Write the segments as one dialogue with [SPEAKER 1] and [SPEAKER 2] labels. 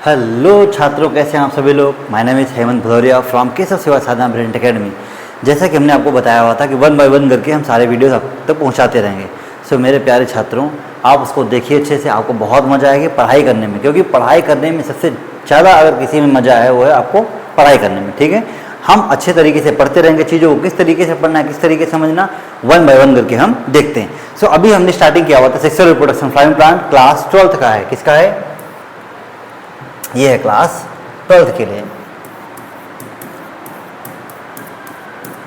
[SPEAKER 1] Hello छात्रों, कैसे हैं आप सभी लोग। My name is Hemant Bhadauria from Keshav सेवा साधना ब्रिलियंट एकेडमी। जैसा कि हमने आपको बताया हुआ था कि 1 बाय 1 करके हम सारे वीडियोस आप तक पहुंचाते रहेंगे। सो मेरे प्यारे छात्रों, आप उसको देखिए अच्छे से, आपको बहुत मज़ा आएगी पढ़ाई करने में, क्योंकि पढ़ाई करने में सबसे ज़्यादा अगर किसी में मज़ा है वो है आपको पढ़ाई करने में। ठीक है, हम अच्छे तरीके से पढ़ते रहेंगे, चीज़ों को किस तरीके से पढ़ना है, किस तरीके से समझना, 1 बाय 1 करके हम देखते हैं। सो अभी हमने स्टार्टिंग किया हुआ था sexual reproduction flowering plant, class 12th का है। किसका है? ये है क्लास 12th के लिए,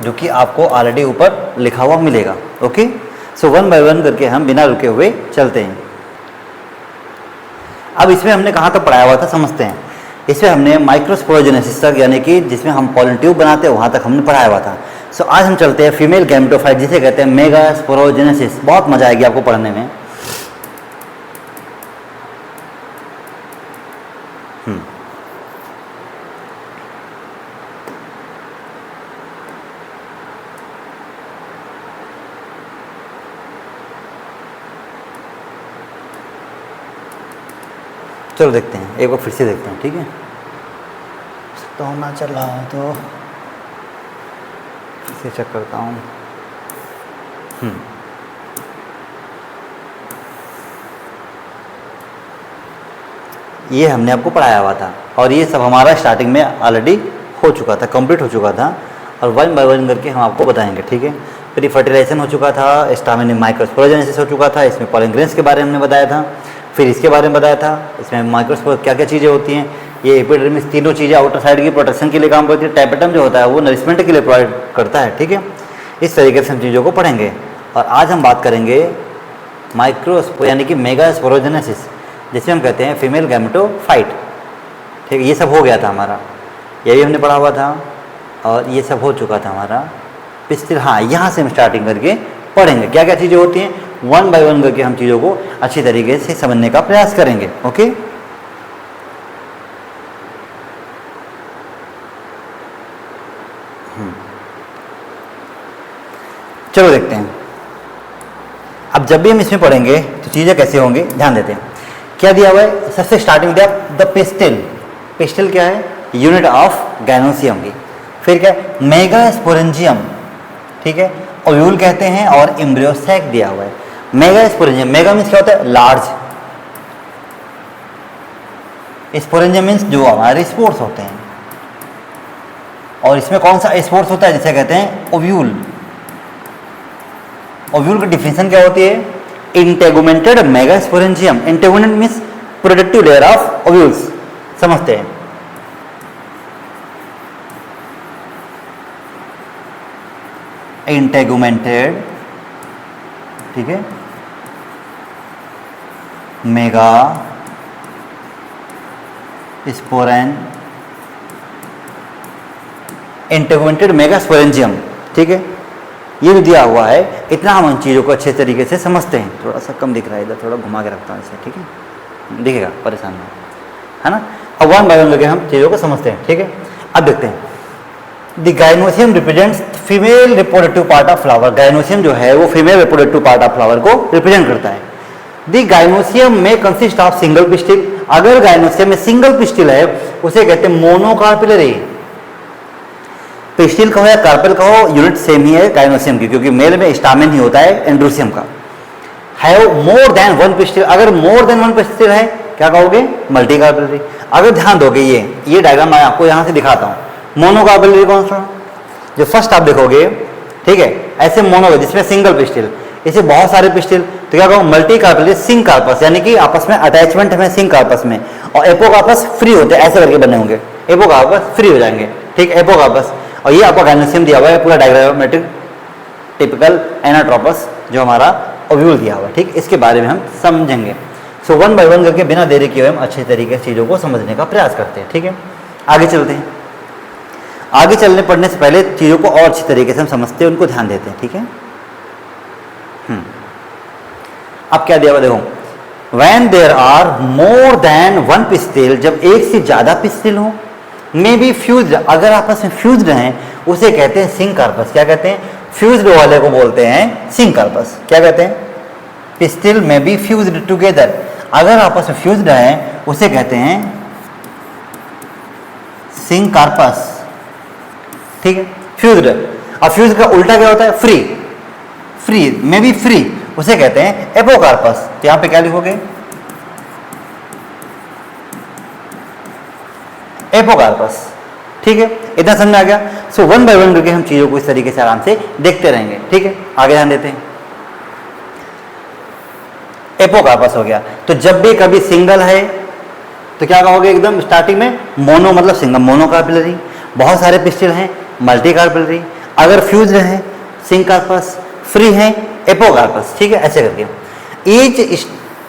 [SPEAKER 1] जो कि आपको ऑलरेडी ऊपर लिखा हुआ मिलेगा। ओके, सो 1 बाय 1 करके हम बिना रुके हुए चलते हैं। अब इसमें हमने कहाँ तक पढ़ाया हुआ था समझते हैं। इसमें हमने माइक्रोस्पोरोजेनेसिस तक, यानी कि जिसमें हम पॉलन ट्यूब बनाते हैं, वहाँ तक हमने पढ़ाया हुआ था। सो आज हम चलते हैं फीमेल गैमेटोफाइट, जिसे कहते हैं मेगास्पोरोजेनेसिस। बहुत मजा आएगी आपको पढ़ने में। चलो देखते हैं, एक बार फिर से देखते हैं। ठीक है, तो ना चल रहा हो तो फिर से चेक करता हूँ। ये हमने आपको पढ़ाया हुआ था और ये सब हमारा स्टार्टिंग में ऑलरेडी हो चुका था, कंप्लीट हो चुका था, और 1 बाय 1 करके हम आपको बताएंगे। ठीक है, फिर फर्टिलाइजेशन हो चुका था, स्टामिन माइक्रोस्पोरोजेनेसिस हो चुका था, इसमें पॉलन ग्रेन्स के बारे में हमने बताया था, फिर इसके बारे में बताया था इसमें माइक्रोस्पोर क्या क्या चीज़ें होती हैं। ये एपिडर्मिस, तीनों चीज़ें आउटर साइड की प्रोटेक्शन के लिए काम करती है। टाइपेटम जो होता है वो नरिशमेंट के लिए प्रोवाइड करता है। ठीक है, इस तरीके से हम चीज़ों को पढ़ेंगे। और आज हम बात करेंगे माइक्रोस्पो यानी कि मेगास्पोरोजेनेसिस, जिसमें हम कहते हैं फीमेल गैमेटोफाइट। ठीक है, ये सब हो गया था हमारा, ये भी हमने पढ़ा हुआ था और ये सब हो चुका था हमारा पिस्टिल। हाँ, यहाँ से हम स्टार्टिंग करके पढ़ेंगे क्या क्या चीज़ें होती हैं। 1 बाय 1 करके हम चीज़ों को अच्छी तरीके से समझने का प्रयास करेंगे। ओके, चलो देखते हैं। अब जब भी हम इसमें पढ़ेंगे तो चीज़ें कैसे होंगी, ध्यान देते हैं। क्या दिया हुआ है? सबसे स्टार्टिंग दिया द पिस्टिल। पिस्टिल क्या है? यूनिट ऑफ गैनोसियम की। फिर क्या है? मेगास्पोरेंजियम। ठीक है, ओव्यूल कहते हैं, और एम्ब्रियो सैक दिया हुआ है। मेगास्पोरेंजियम, मेगा मीन्स क्या होता है? लार्ज। स्पोरेंजियम मीन्स जो हमारे स्पोर्स होते हैं, और इसमें कौन सा स्पोर्स होता है जिसे कहते हैं ओव्यूल। ओव्यूल की डिफिनेशन क्या होती है? Integumented megasporangium. Integumented means productive layer of ovules. समझते हैं। इंटेगुमेंटेड, ठीक है, मेगा स्पोरेन, इंटेगुमेंटेड मेगास्पोरेंजियम। ठीक है, ये जो दिया हुआ है, इतना हम उन चीज़ों को अच्छे तरीके से समझते हैं। थोड़ा सा कम दिख रहा है, इधर थोड़ा घुमा के रखता हूँ इसे। ठीक है, दिखेगा, परेशान नहीं, है ना। अब 1 बाय 1 करके हम चीज़ों को समझते हैं। ठीक है, अब देखते हैं। The gynoecium represents female reproductive part of flower. Gynoecium जो है वो female reproductive part of flower को रिप्रेजेंट करता है। द गाइनोसियम में कंसिस्ट ऑफ सिंगल पिस्टिल। अगर गाइनोसियम में सिंगल पिस्टिल है उसे कहते हैं मोनोकार्पिलरी। पिस्टिल कहो या कार्पेल कहो, यूनिट सेम ही है गाइनोसियम की, क्योंकि मेल में स्टामेन ही होता है एंड्रोसियम का। Have more than 1 pistil. अगर मोर देन 1 पिस्टिल है क्या कहोगे? मल्टी कार्पिलरी। अगर ध्यान दोगे, ये डायग्राम मैं आपको यहाँ से दिखाता हूँ। मोनोकार्पिलरी कौन सा? जो फर्स्ट आप देखोगे, ठीक है, ऐसे मोनो जिसमें सिंगल पिस्टिल, इसे बहुत सारे पिस्टिल, तो क्या कहो? मल्टी कार्पिलरी। सिंक कार्पस यानी कि आपस में अटैचमेंट है सिंक कार्पस में, और एपोकार्पस फ्री होते हैं, ऐसे करके बने होंगे, एपोकार्पस फ्री हो जाएंगे। ठीक, एपोकार्पस। और ये आपका गाइनोसियम दिया हुआ है, पूरा डायग्रामेटिक टिपिकल एनाट्रोपस जो हमारा ओव्यूल दिया हुआ है। ठीक, इसके बारे में हम समझेंगे। सो 1 बाय 1 करके बिना देरी किए हम अच्छे तरीके से चीज़ों को समझने का प्रयास करते हैं। ठीक है, आगे चलते हैं। आगे चलने पढ़ने से पहले चीज़ों को और अच्छी तरीके से हम समझते हैं, उनको ध्यान देते हैं। ठीक है, अब क्या दिया हुआ देखो। When there are more than 1 pistil, जब एक से ज़्यादा पिस्टिल हो, मे बी फ्यूज्ड, अगर आपस में फ्यूज्ड हैं, उसे कहते हैं सिंक कार्पस। क्या कहते हैं? फ्यूज्ड वाले को बोलते हैं सिंक कार्पस। क्या कहते हैं? पिस्टिल में बी फ्यूज्ड टुगेदर, अगर आपस में फ्यूज्ड हैं उसे कहते हैं सिंकार्पस, ठीक है, फ्यूज्ड। अब फ्यूज का उल्टा क्या होता है? फ्री, फ्री में भी फ्री, उसे कहते हैं एपोकार्पस। तो यहां पे क्या लिखोगे? एपोकार्पस, ठीक है, इतना समझ में आ गया। सो वन बाय वन करके हम चीजों को इस तरीके से आराम से देखते रहेंगे, ठीक है। आगे ध्यान देते हैं। एपोकार्पस हो गया, तो जब भी कभी सिंगल है तो क्या कहोगे? एकदम स्टार्टिंग में मोनो मतलब सिंगल, मोनोकार्पिलरी। बहुत सारे पिस्टिल हैं, मल्टीकार्पिलरी। अगर फ्यूज्ड है सिंकार्पस, फ्री है एपोकार्पस, ठीक है, ऐसे करके। Each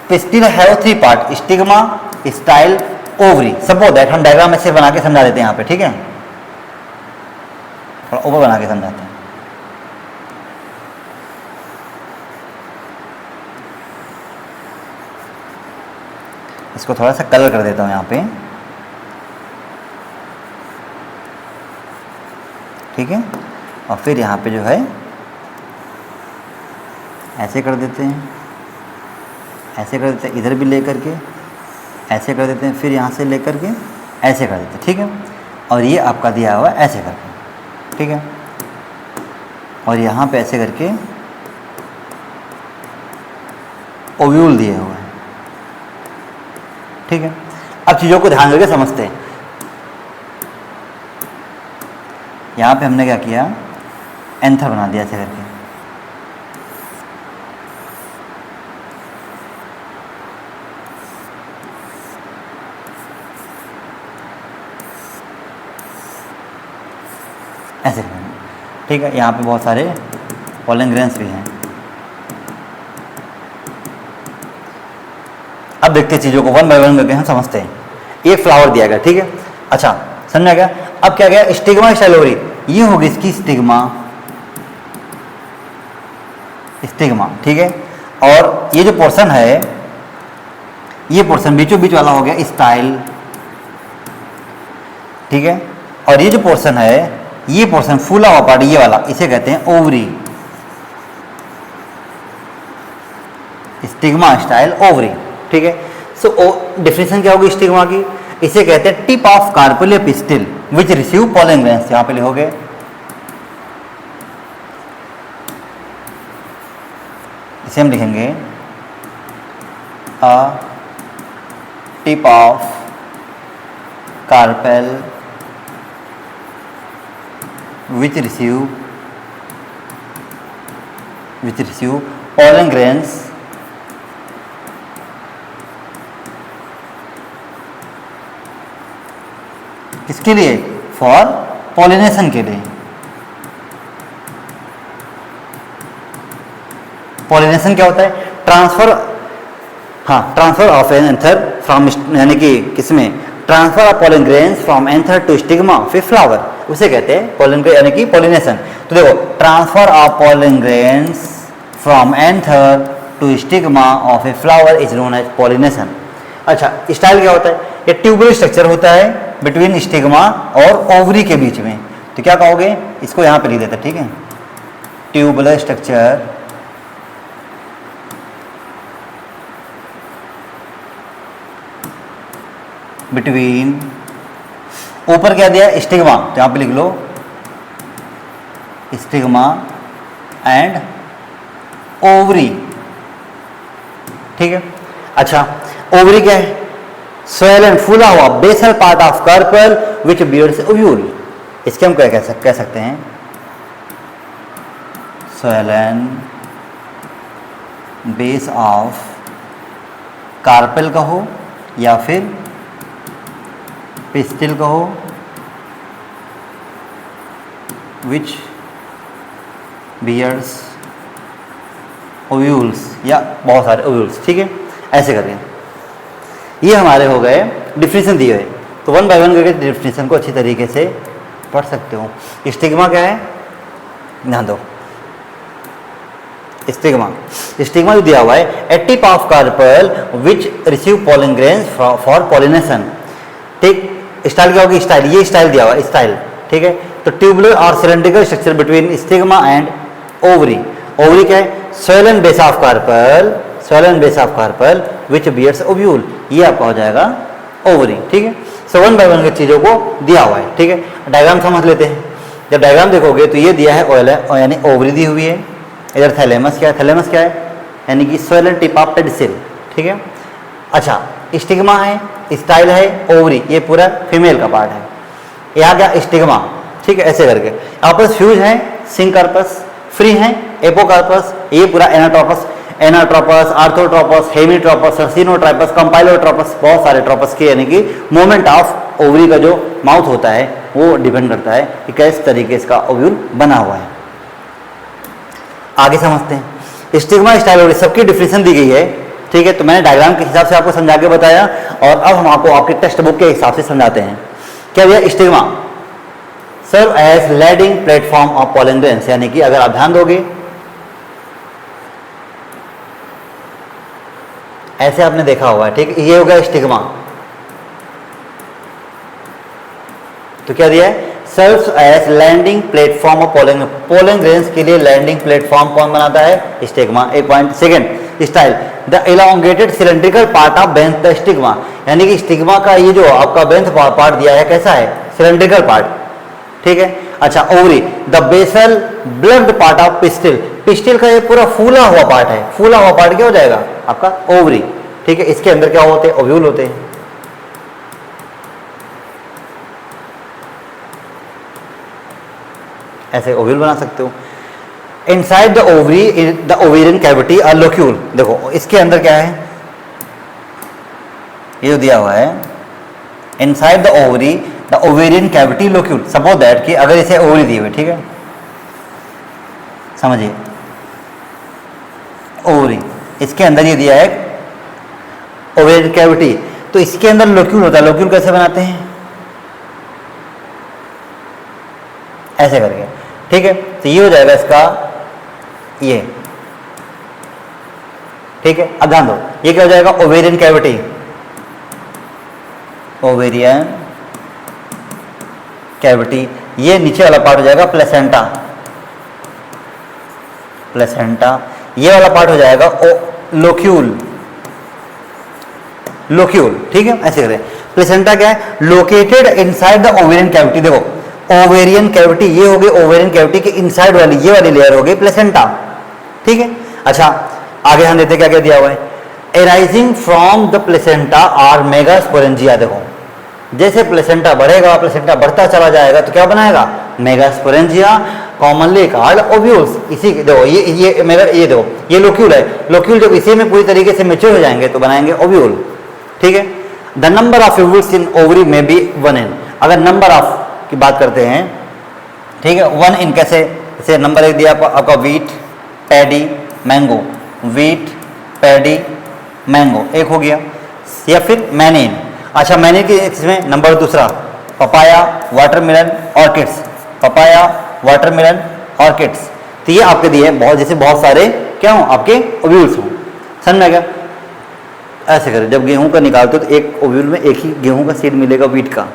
[SPEAKER 1] pistil have 3 part, stigma, style, ovary. Suppose that हम डायग्राम ऐसे बना के समझा देते हैं यहाँ पे, ठीक है, थोड़ा ऊपर बना के समझाते हैं। इसको थोड़ा सा कलर कर देता हूँ यहाँ पे, ठीक है, और फिर यहाँ पे जो है ऐसे कर देते हैं, ऐसे कर देते हैं, इधर भी ले करके ऐसे कर देते हैं, फिर यहाँ से लेकर के ऐसे कर देते हैं, ठीक है। और ये आपका दिया हुआ ऐसे करके, ठीक है, और यहाँ पे ऐसे करके ओव्यूल दिए हुए हैं, ठीक है। अब चीज़ों को ध्यान करके समझते हैं। यहाँ पे हमने क्या किया? एंथर बना दिया ऐसे करके, ऐसे करना, ठीक है। यहाँ पे बहुत सारे पॉलन ग्रेन्स भी हैं। अब देखते हैं चीज़ों को वन बाय वन करके हम समझते हैं। एक फ्लावर दिया गया, ठीक है, अच्छा समझा गया। अब क्या गया? Stigma, style, ovary. ये होगी इसकी स्टिग्मा, स्टिग्मा, ठीक है। और ये जो पोर्शन है, ये पोर्शन बीचों बीच वाला हो गया स्टाइल, ठीक है। और ये जो पोर्शन है, ये पोर्शन फूला हुआ पार्ट, ये वाला, इसे कहते हैं ओवरी। स्टिग्मा, स्टाइल, ओवरी, ठीक है। सो डिफिनेशन क्या होगी स्टिग्मा की? इसे कहते हैं टिप ऑफ कार्पेल या पिस्टिल विच रिसीव पॉलन ग्रेन्स। यहां पे लिखोगे इसे हम लिखेंगे a tip of carpel which receive pollen grains किसके लिए? फॉर पॉलिनेशन के लिए। पॉलिनेशन क्या होता है? ट्रांसफर, हाँ, transfer of an anther from, यानी कि किसमें? Transfer of pollen grains from anther to stigma of a flower, उसे कहते हैं पॉलन, यानी कि पॉलिनेशन। तो देखो, transfer of pollen grains from anther to stigma of a flower is known as pollination. अच्छा, स्टाइल क्या होता है? ये ट्यूबुलर स्ट्रक्चर होता है बिटवीन स्टिग्मा और ओवरी के बीच में। तो क्या कहोगे? इसको यहाँ पे लिख देते, ठीक है, ट्यूबुलर स्ट्रक्चर बिटवीन, ऊपर क्या दिया? स्टिग्मा, तो यहाँ पे लिख लो स्टिग्मा एंड ओवरी, ठीक है। अच्छा, ओवरी क्या है? स्वेलन, फूला हुआ basal part of carpel which bears ovule. इसके हम क्या कह सकते हैं? स्वेलन बेस ऑफ कार्पेल कहो या फिर पिस्टिल कहो, विच बियर्स ओव्यूल्स, या बहुत सारे ओव्यूल्स, ठीक है, ऐसे करें। ये हमारे हो गए डिफिनेशन दिए हुए। तो वन बाय वन करके डिफिनेशन को अच्छी तरीके से पढ़ सकते हो। स्टिग्मा क्या है? ध्यान दो, स्टिग्मा, स्टिग्मा जो दिया हुआ है, a tip of carpel which receive pollen grains for pollination, ठीक। स्टाइल क्या होगी? स्टाइल, ये स्टाइल दिया हुआ है, स्टाइल, ठीक है। तो ट्यूबुलर और cylindrical structure between stigma and ovary. Ovary क्या है? Swollen base of carpel, swollen base of carpel which bears ovule, ये आपका हो जाएगा ओवरी, ठीक है। सो 1 बाय 1 की चीज़ों को दिया हुआ है, ठीक है। डायग्राम समझ लेते हैं। जब डायग्राम देखोगे तो ये दिया है ऑयल है, यानी ओवरी दी हुई है। इधर थैलेमस क्या है, थैलेमस क्या है, यानी कि स्वेलन टिप ऑफ पेडिसिल, ठीक है। अच्छा, स्टिग्मा है, स्टाइल है, ओवरी, ये पूरा फीमेल का पार्ट है। यहाँ क्या स्टिग्मा, ठीक है, ऐसे करके आपस फ्यूज है, सिंकार्पस, फ्री है, एपोकार्पस, ये पूरा एनाट्रोपस, एनाट्रोपस, आर्थोट्रोपस, हेमीट्रोपस, सीनोट्राइपस, कंपाइलोट्रोपस, बहुत सारे ट्रोपस के, यानी कि मोमेंट ऑफ ओवरी का जो माउथ होता है वो डिपेंड करता है कि किस तरीके इसका ओव्यूल बना हुआ है। आगे समझते हैं। स्टिग्मा, स्टाइल, ओवरी सबकी डिफिनेशन दी गई है, ठीक है। तो मैंने डायग्राम के हिसाब से आपको समझा के बताया और अब हम आपको आपके टेक्स्ट बुक के हिसाब से समझाते हैं। क्या भैया, stigma serve as landing platform of pollen grains, यानी कि अगर आप ध्यान दोगे ऐसे आपने देखा हुआ है, ठीक, ये होगा स्टिग्मा। तो क्या दिया है, serves as landing platform of pollen, pollen grains के लिए लैंडिंग प्लेटफॉर्म कौन बनाता है, स्टिग्मा। एक point. Second, style, the elongated cylindrical part of beneath the stigma, यानी कि स्टिग्मा का ये जो आपका बेंथ पार्ट दिया है कैसा है, सिलेंड्रिकल पार्ट, ठीक है। अच्छा, ovary, the basal bulged part of pistil, pistil का ये पूरा फूला हुआ पार्ट है, फूला हुआ पार्ट क्या हो जाएगा आपका ओवरी, ठीक है। इसके अंदर क्या होते हैं, ओव्यूल होते हैं। ऐसे ओव्यूल बना सकते हो। Inside the ovary, the ovarian cavity a locule, देखो इसके अंदर क्या है, ये जो दिया हुआ है, inside the ovary the ovarian cavity locule, suppose that कि अगर इसे ओवरी दी हुई, ठीक है, समझिए ओवरी, इसके अंदर ये दिया है ओवेरियन कैविटी, तो इसके अंदर लोक्यूल होता है। लोक्यूल कैसे बनाते हैं, ऐसे करके, ठीक है। तो ये हो जाएगा इसका ये, ठीक है। अब ध्यान दो, ये क्या हो जाएगा, ओवेरियन कैविटी, ओवेरियन कैविटी। ये नीचे वाला पार्ट हो जाएगा प्लेसेंटा, प्लेसेंटा। ये वाला पार्ट हो जाएगा लोक्यूल, लोक्यूल, ठीक है। ऐसे करें, प्लेसेंटा क्या है, located inside the ovarian cavity. देखो ओवेरियन कैविटी ये हो गई, ओवेरियन कैविटी के इनसाइड वाली ये वाली लेयर हो गई प्लेसेंटा, ठीक है। अच्छा, आगे हम देते क्या क्या दिया हुआ है, arising from the placenta or megasporangia. देखो जैसे प्लेसेंटा बढ़ेगा, प्लेसेंटा बढ़ता चला जाएगा तो क्या बनाएगा, मेगास्पोरेंजिया, कॉमनली कॉल्ड ओव्यूल्स। इसी देखो ये देखो ये लोक्यूल है, लोक्यूल जब इसी में पूरी तरीके से मैच्योर हो जाएंगे तो बनाएंगे ओव्यूल, ठीक है। The number of ovules in ovary में बी 1n। अगर नंबर ऑफ की बात करते हैं, ठीक है, 1n कैसे, जैसे नंबर एक दिया आपका wheat, paddy, mango, wheat, paddy, mango, एक हो गया। या फिर मैनिन, अच्छा मैनिन के इसमें नंबर दूसरा, papaya, watermelon, orchids, papaya, watermelon, orchids. तो ये आपके दिए बहुत, जैसे बहुत सारे क्या हो आपके ओव्यूल्स हों, समझ में गया। ऐसे करें, जब गेहूं का निकालते हो तो एक ओव्यूल में एक ही गेहूं का सीड मिलेगा वीट का,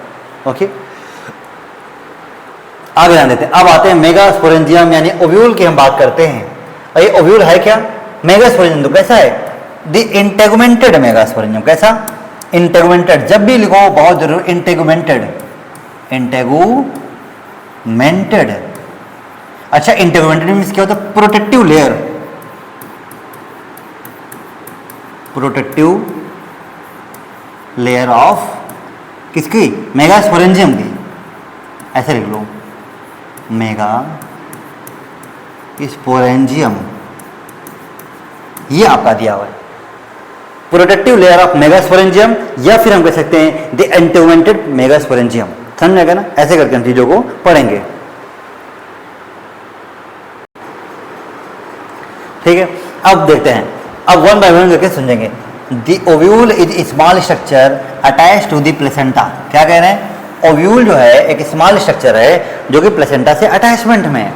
[SPEAKER 1] ओके। आगे ध्यान देते हैं। अब आते हैं मेगास्पोरेंजियम, यानी ओव्यूल की हम बात करते हैं। और ये ओव्यूल है क्या, मेगास्पोरेंजियम तो कैसा है, द इंटेगुमेंटेड मेगास्पोरेंजियम। कैसा, इंटेगुमेंटेड। जब भी लिखो बहुत जरूर इंटेगुमेंटेड, इंटेगुमेंटेड। अच्छा, इंटेगुमेंटेड मीन्स क्या होता है, protective layer, protective layer of किसकी, मेगास्पोरेंजियम की। ऐसे लिख लो, मेगा स्पोरेंजियम, ये आपका दिया हुआ है, प्रोटेक्टिव लेयर ऑफ मेगास्पोरेंजियम, या फिर हम कह सकते हैं द इंटेगुमेंटेड मेगास्पोरेंजियम। समझ में गया ना, ऐसे करके हम चीजों को पढ़ेंगे, ठीक है। अब देखते हैं, अब वन बाय वन करके समझेंगे। The ovule is small structure attach to the placenta. क्या कह रहे हैं, ओव्यूल जो है एक स्मॉल स्ट्रक्चर है जो कि प्लेसेंटा से अटैचमेंट में है,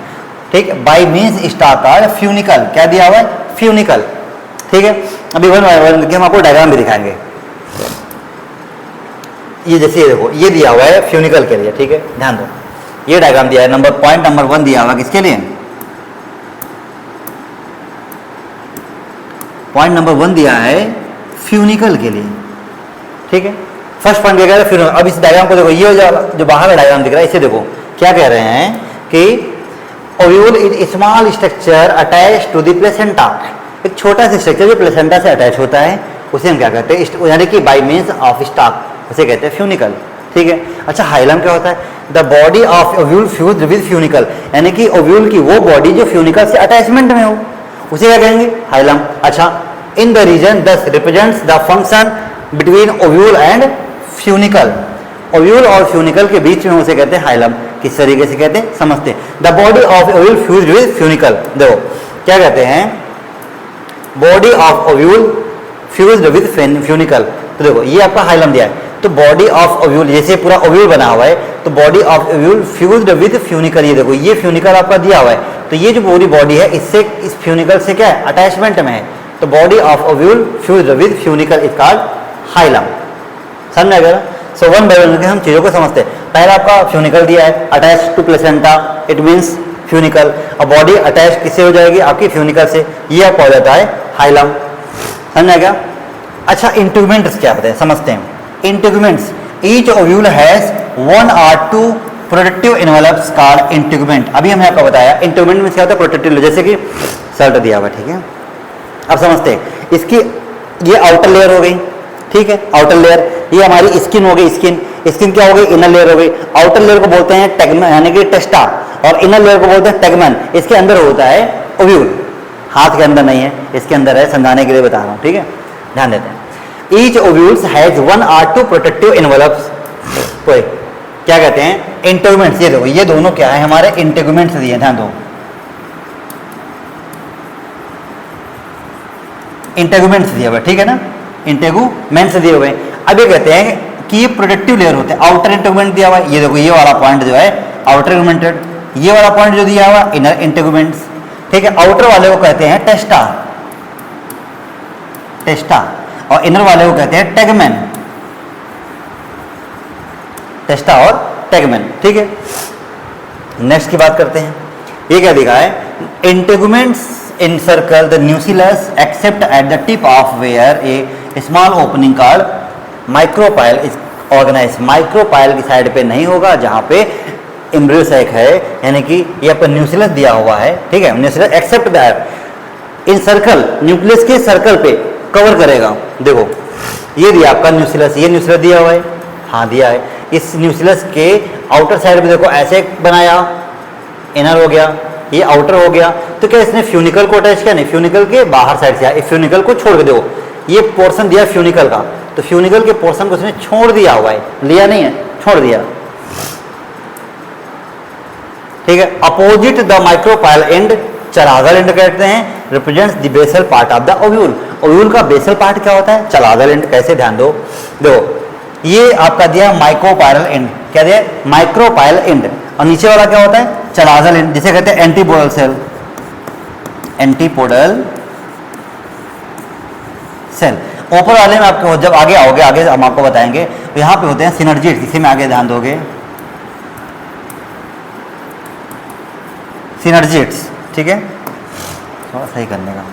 [SPEAKER 1] ठीक है। बाय मींस स्टाक फ्यूनिकल, क्या दिया हुआ है, फ्यूनिकल, ठीक है। अभी वन बाय वन करके हम आपको डायग्राम भी दिखाएंगे। ये जैसे ये देखो, ये दिया हुआ है फ्यूनिकल के लिए, ठीक है, ध्यान दो। ये डायग्राम दिया है, पॉइंट नंबर 1 दिया हुआ किसके लिए, पॉइंट नंबर 1 दिया है फ्यूनिकल के लिए, ठीक है। फर्स्ट पॉइंट क्या कह रहे हैं, फिर अब इस डायग्राम को देखो, ये जो बाहर का डायग्राम दिख रहा है इसे देखो, क्या कह रहे हैं कि ovule is small structure attach to the placenta, एक छोटा सा स्ट्रक्चर जो प्लेसेंटा से अटैच होता है उसे हम क्या कहते हैं, यानी कि बाय मींस ऑफ स्टॉक, उसे कहते हैं फ्यूनिकल, ठीक है। अच्छा हाइलम क्या होता है, the body of ovule fused with funicle, यानी कि ओव्यूल की वो बॉडी जो फ्यूनिकल से अटैचमेंट में हो उसे क्या कहेंगे, हाइलम। अच्छा इन द रीजन दस represents the function between ovule and funicle, ovule और फ्यूनिकल के बीच में उसे कहते हैं हाइलम। किस तरीके से कहते हैं समझते हैं, the body of ovule fused with funicle, देखो क्या कहते हैं, body of ovule fused with funicle, तो देखो ये आपका हाइलम दिया है, तो बॉडी ऑफ ओव्यूल जैसे पूरा ओव्यूल बना हुआ है, तो body of ovule fused with funicle, ये देखो ये फ्यूनिकल आपका दिया हुआ है, तो ये जो पूरी बॉडी है इससे इस फ्यूनिकल से क्या है अटैचमेंट में है, तो body of ovule fused with funicle is called hilum. समझ में आ गया। सो वन बाय वन हम चीजों को समझते हैं। पहला आपका फ्यूनिकल दिया है attach to placenta, it means funicle, और बॉडी अटैच किससे हो जाएगी आपकी फ्यूनिकल से, ये आपको हो जाता है हाइलम। समझ में आ गया। अच्छा इंटीग्यूमेंट्स क्या होते हैं समझते हैं। Integuments, each ovule has one or two protective envelopes called integument. अभी हमने आपको बताया इंटीग्यूमेंट में क्या होता है प्रोटेक्टिव, जैसे कि शर्ट दिया हुआ, ठीक है। अब समझते हैं इसकी, ये आउटर लेयर हो गई, ठीक है, आउटर लेयर, ये हमारी स्किन हो गई, स्किन क्या हो गई इनर लेयर हो गई। आउटर लेयर को बोलते हैं टेगमन यानी कि टेस्टा, और इनर लेयर को बोलते हैं टेगमन। इसके अंदर होता है ओव्यूल, हाथ के अंदर नहीं है, इसके अंदर है, समझाने के लिए बता रहा हूँ, ठीक है, ध्यान देते हैं। Each ovules has one or two protective envelopes, कोई क्या कहते हैं इंटीग्यूमेंट्स। ये देखो ये दोनों क्या है हमारे इंटीग्यूमेंट्स दिए, ध्यान दो, इंटीग्यूमेंट्स दिए हुए, ठीक है ना, इंटीग्यूमेंट्स दिए हुए। अब ये कहते हैं कि ये प्रोटेक्टिव लेयर होते हैं। आउटर इंटीग्यूमेंट दिया हुआ है, ये देखो ये वाला पॉइंट जो है आउटर इंटीग्यूमेंटेड, ये वाला पॉइंट जो दिया हुआ इनर इंटीग्यूमेंट्स, ठीक है। आउटर वाले को कहते हैं टेस्टा, टेस्टा, और इनर वाले को कहते हैं टेगमेन, टेस्टा और टेगमेन, ठीक है। नेक्स्ट की बात करते हैं, ये क्या दिखा है, integuments encircle the nucleus except at the tip of where a small opening called micropyle is organized। Micropyle की साइड पे नहीं होगा जहां पे एम्ब्रियो सैक है, यानी कि ये आपका न्यूक्लियस दिया हुआ है, ठीक है, nucleus except that in circle, nucleus के सर्कल पे कवर करेगा। देखो ये दिया आपका न्यूक्लियस, ये न्यूक्लियस दिया हुआ है, हाँ दिया है। इस न्यूक्लियस के आउटर साइड पे देखो ऐसे बनाया, इनर हो गया, ये आउटर हो गया, तो क्या इसने फ्यूनिकल को अटैच किया, नहीं, फ्यूनिकल के बाहर साइड से, फ्यूनिकल को छोड़ के देखो ये पोर्शन दिया फ्यूनिकल का, तो फ्यूनिकल के पोर्शन को इसने छोड़ दिया हुआ है, लिया नहीं है, छोड़ दिया, ठीक है। Opposite the micropyle end, chalazal end कहते हैं, represents the basal part of the ovule. Ovule का बेसल पार्ट क्या होता है, चलाजल एंड। कैसे, ध्यान दो, देखो ये आपका दिया माइक्रोपाइरल एंड, क्या दिया माइक्रोपाइल एंड, और नीचे वाला क्या होता है चलाजल एंड, जिसे कहते हैं एंटीपोडल सेल, एंटीपोडल सेल। ऊपर वाले में आपको जब आगे आओगे, आगे हम आपको बताएंगे, तो यहाँ पे होते हैं सिनर्जिड्स, इसी में आगे ध्यान दोगे, सिनर्जिड्स, ठीक है, थोड़ा सही करने का,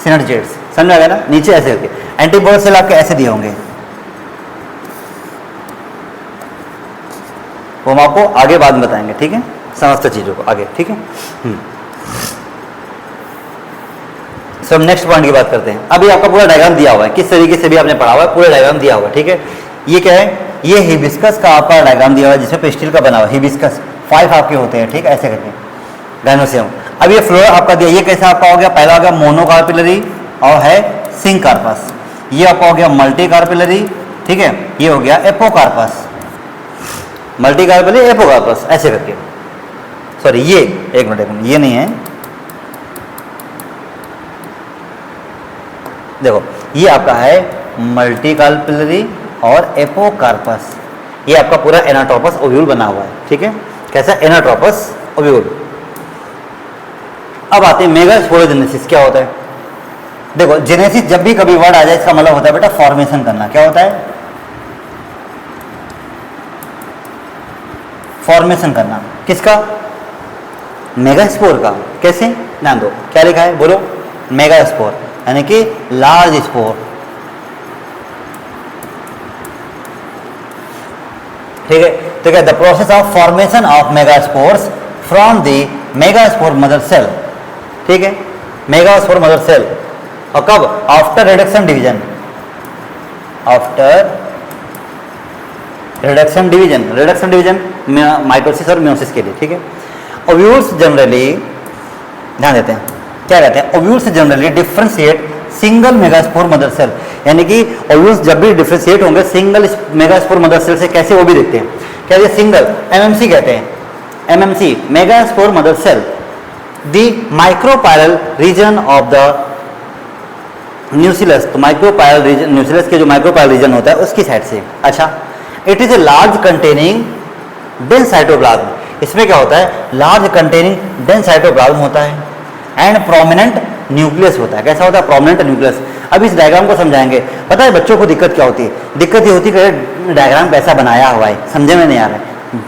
[SPEAKER 1] सिनर्जिड्स, समझ आ गया ना। नीचे ऐसे होंगे एंटीपोडल सेल, आपके ऐसे दिए होंगे, वो हम आपको आगे बाद में बताएंगे, ठीक है, समस्त चीजों को आगे, ठीक है। हम नेक्स्ट पॉइंट की बात करते हैं। अभी आपका पूरा डायग्राम दिया हुआ है, किस तरीके से भी आपने पढ़ा हुआ है, पूरा डायग्राम दिया हुआ है, ठीक है। ये क्या है, ये हिबिस्कस का आपका डायग्राम दिया हुआ है, जिसमें पेस्टिल का बना हुआ है, हिबिस्कस 5 आपके होते हैं, ठीक है, ऐसे करके गाइनोसियम। अब ये फ्लोरा आपका दिया, ये कैसा आपका हो गया, पहला हो गया मोनोकार्पिलरी और है सिंकार्पस, ये आपका हो गया मल्टीकार्पिलरी, ठीक है, ये हो गया एपोकार्पस, मल्टीकार्पिलरी एपोकार्पस, ऐसे करके, सॉरी ये एक मिनट, ये नहीं है, देखो ये आपका है मल्टीकार्पिलरी और एपोकार्पस, ये आपका पूरा एनाटोपस ओव्यूल बना हुआ है, ठीक है, कैसा एनाटोपस ओव्यूल। अब आते हैं मेगास्पोरोजेनेसिस, क्या होता है, देखो जेनेसिस जब भी कभी वर्ड आ जाए इसका मतलब होता है बेटा फॉर्मेशन करना, क्या होता है फॉर्मेशन करना, किसका, मेगास्पोर का। कैसे, ध्यान दो क्या लिखा है, बोलो मेगा स्पोर यानी कि लार्ज स्पोर। ठीक है, तो क्या the process of formation of mega spores from the mega spore mother cell. ठीक है, मेगा स्पोर मदर सेल, और कब? After reduction division, after reduction division, reduction division mitosis और मियोसिस के लिए। ठीक है, ओव्यूल्स जनरली, ध्यान देते हैं क्या कहते हैं, ovules generally differentiate single megaspore mother cell, यानी कि ओव्यूल्स जब भी डिफ्रेंशिएट होंगे सिंगल मेगास्पोर मदर सेल से, कैसे वो भी देखते हैं, क्या ये सिंगल एमएमसी कहते हैं, MMC megaspore mother cell, the micropylar region of the nucellus, तो माइक्रोपायरल रीजन, न्यूसिलस के जो माइक्रोपायरल रीजन होता है उसकी साइड से। अच्छा, it is a large containing dense cytoplasm, इसमें क्या होता है, लार्ज कंटेनिंग डेंस साइटोप्लाज्म होता है, एंड प्रोमिनेंट न्यूक्लियस होता है। कैसा होता है? Prominent nucleus. अब इस डायग्राम को समझाएंगे। पता है बच्चों को दिक्कत क्या होती है? दिक्कत ये होती है कि डायग्राम कैसा बनाया हुआ है, समझे में नहीं आ रहा है।